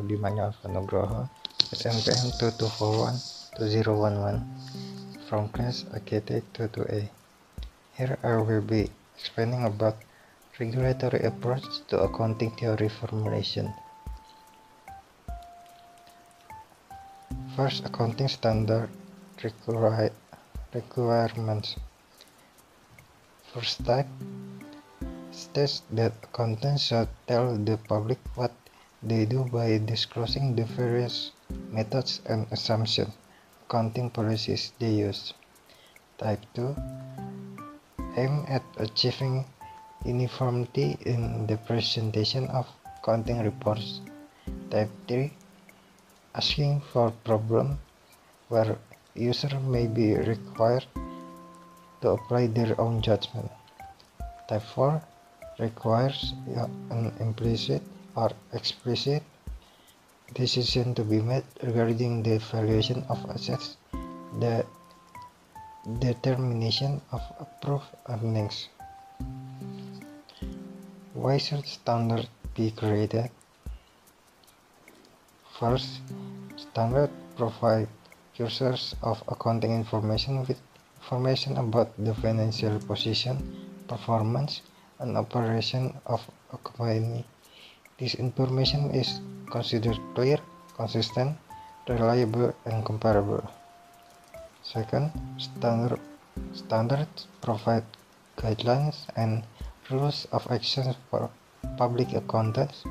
Abimanyu Alvanugroho at NPM 2241-2011 from class AKT 22A. Here I will be explaining about regulatory approach to accounting theory formulation. First, accounting standard requirements. First type states that accountants should tell the public what they do by disclosing the various methods and assumption accounting policies they use. Type 2 aim at achieving uniformity in the presentation of accounting reports. Type 3 asking for problem where user may be required to apply their own judgment. Type 4 requires an implicit or explicit decision to be made regarding the valuation of assets, the determination of approved earnings. Why should standard be created? First, standard provide users of accounting information with information about the financial position, performance, and operation of a company. This information is considered clear, consistent, reliable, and comparable. Second, standards provide guidelines and rules of action for public accountants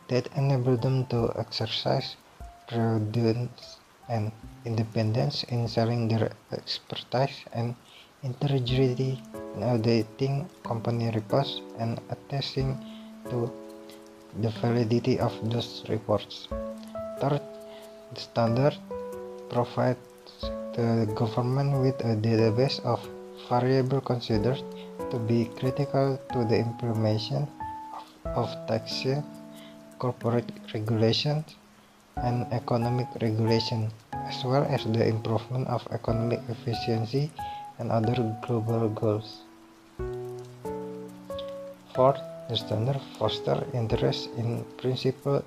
that enable them to exercise prudence and independence in sharing their expertise and integrity in auditing company reports and attesting to the validity of those reports. Third, the standard provides the government with a database of variables considered to be critical to the implementation of taxation, corporate regulations, and economic regulation, as well as the improvement of economic efficiency and other global goals. Fourth, the standard fosters interest in principle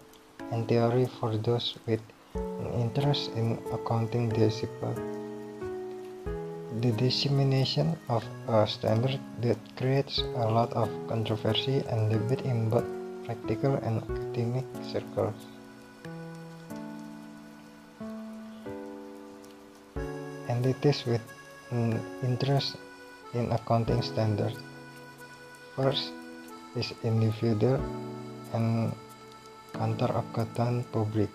and theory for those with an interest in accounting discipline. The dissemination of a standard that creates a lot of controversy and debate in both practical and academic circles. Entities with an interest in accounting standards. First is individual and Kantor Akuntan Publik.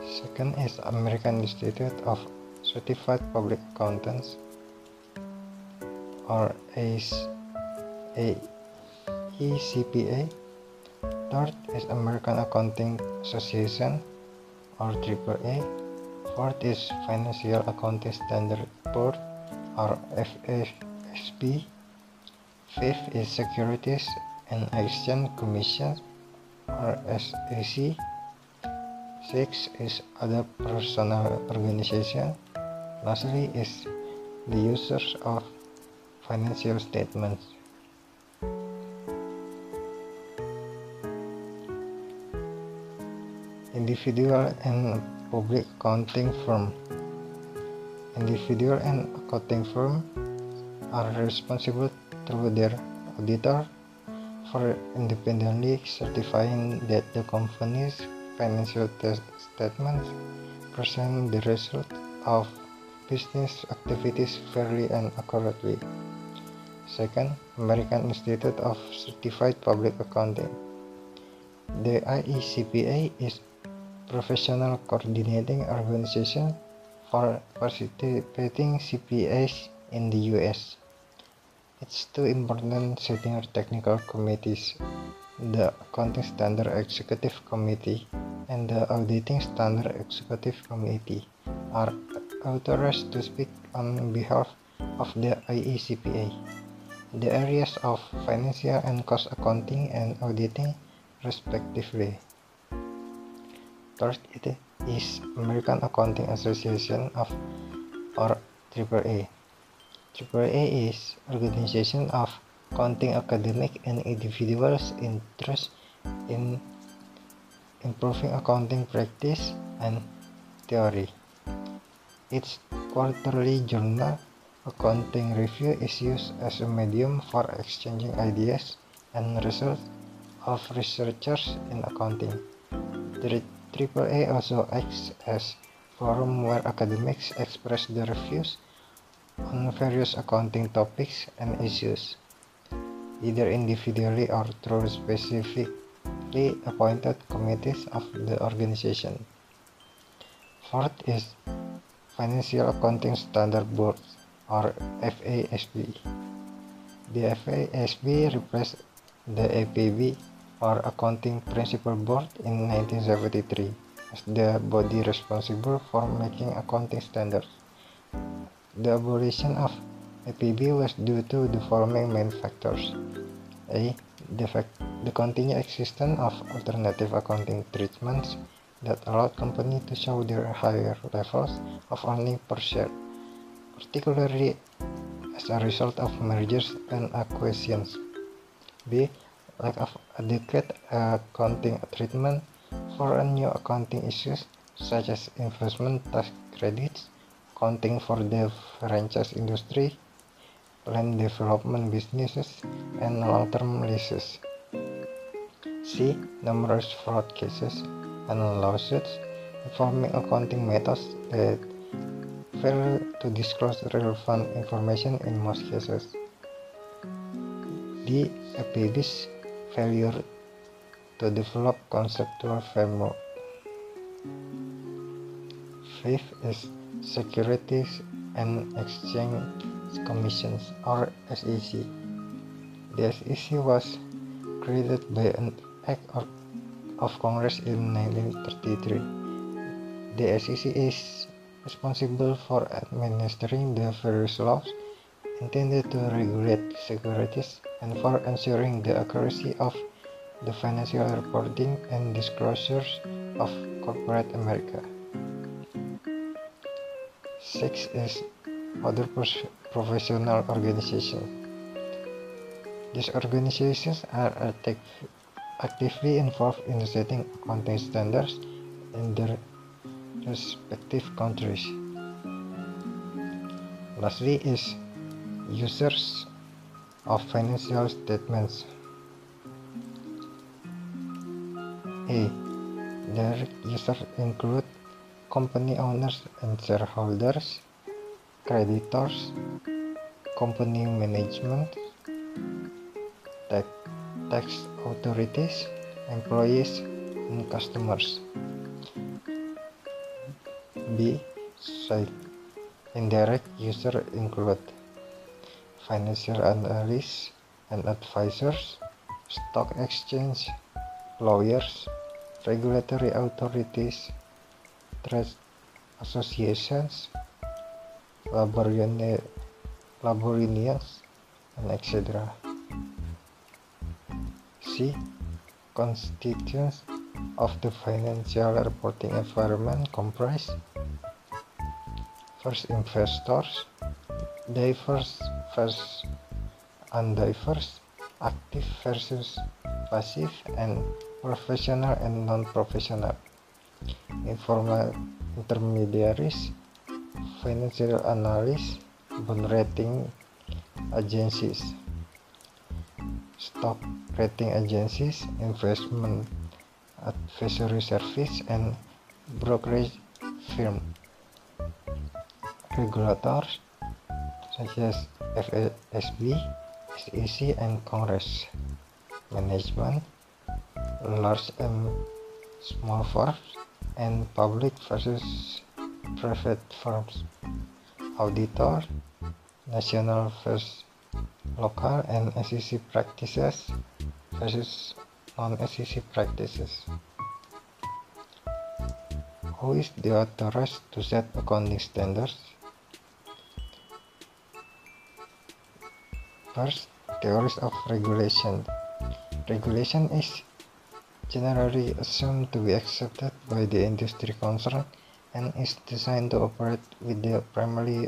Second is American Institute of Certified Public Accountants, or AECPA. Third is American Accounting Association, or AAA. Fourth is Financial Accounting Standards Board, or FASB. Fifth is Securities and Exchange Commission, or SEC. Sixth is other personal organization. Lastly is the users of financial statements. Individual and public accounting firm. Individual and accounting firm are responsible through their auditor for independently certifying that the company's financial statements present the result of business activities fairly and accurately. Second, American Institute of Certified Public Accounting. The IECPA is professional coordinating organization for participating CPAs in the US. Its two important senior technical committees, the Accounting Standard Executive Committee and the Auditing Standard Executive Committee, are authorized to speak on behalf of the IECPA. The areas of financial and cost accounting and auditing, respectively. Third is American Accounting Association or AAA. AAA is organization of accounting academic and individuals interested in improving accounting practice and theory. Its quarterly journal, Accounting Review, is used as a medium for exchanging ideas and results of researchers in accounting. The AAA also acts as a forum where academics express their views on various accounting topics and issues, either individually or through specifically appointed committees of the organization. Fourth is Financial Accounting Standard Board, or FASB. The FASB replaced the APB, or Accounting Principles Board, in 1973 as the body responsible for making accounting standards. The abolition of APB was due to the following main factors: A. The continued existence of alternative accounting treatments that allowed companies to show their higher levels of earnings per share, particularly as a result of mergers and acquisitions. B. Lack of adequate accounting treatment for new accounting issues such as investment tax credits, accounting for the franchise industry, land development businesses, and long-term leases. C. Numerous fraud cases and lawsuits involving accounting methods that fail to disclose relevant information in most cases. D. APB's failure to develop conceptual framework. Fifth is Securities and Exchange Commission, or SEC. The SEC was created by an Act of Congress in 1933. The SEC is responsible for administering the various laws intended to regulate securities and for ensuring the accuracy of the financial reporting and disclosures of corporate America. Six is Other professional organizations. These organizations are actively involved in setting accounting standards in their respective countries. Lastly is users of financial statements. A. Their users include company owners and shareholders, creditors, company management, tax authorities, employees, and customers. B. Indirect users include financial analysts and advisors, stock exchange, lawyers, regulatory authorities, trade associations, labor unions, and etc. C. Constituents of the financial reporting environment comprise: first, investors, diverse versus undiverse, active versus passive, and professional and non-professional, informal intermediaries, financial analysts, bond rating agencies, stock rating agencies, investment advisory service, and brokerage firm. Regulators such as FASB, SEC, and Congress. Management, large and small firms, and public versus private firms. Auditor, national versus local, and SEC practices versus non-SEC practices. Who is the authorized to set accounting standards? First, theories of regulation. Regulation is generally assumed to be accepted by the industry concerned and is designed to operate with the primary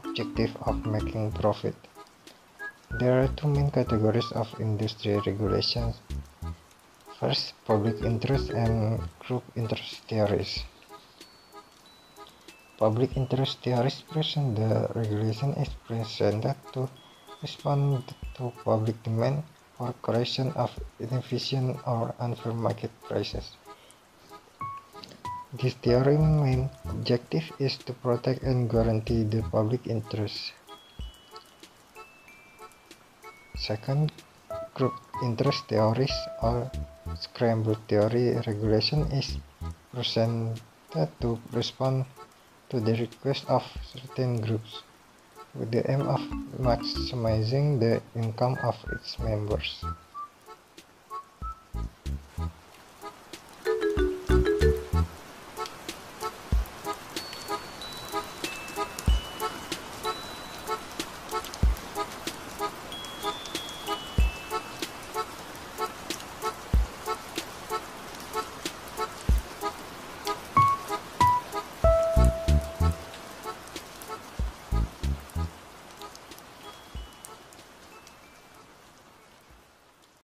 objective of making profit. There are two main categories of industry regulations. First, public interest and group interest theories. Public interest theories present the regulation is presented to respond to public demand for correction of inefficient or unfair market prices. This theory's main objective is to protect and guarantee the public interest. Second, group interest theories or scramble theory regulation is presented to respond to the request of certain groups with the aim of maximizing the income of its members.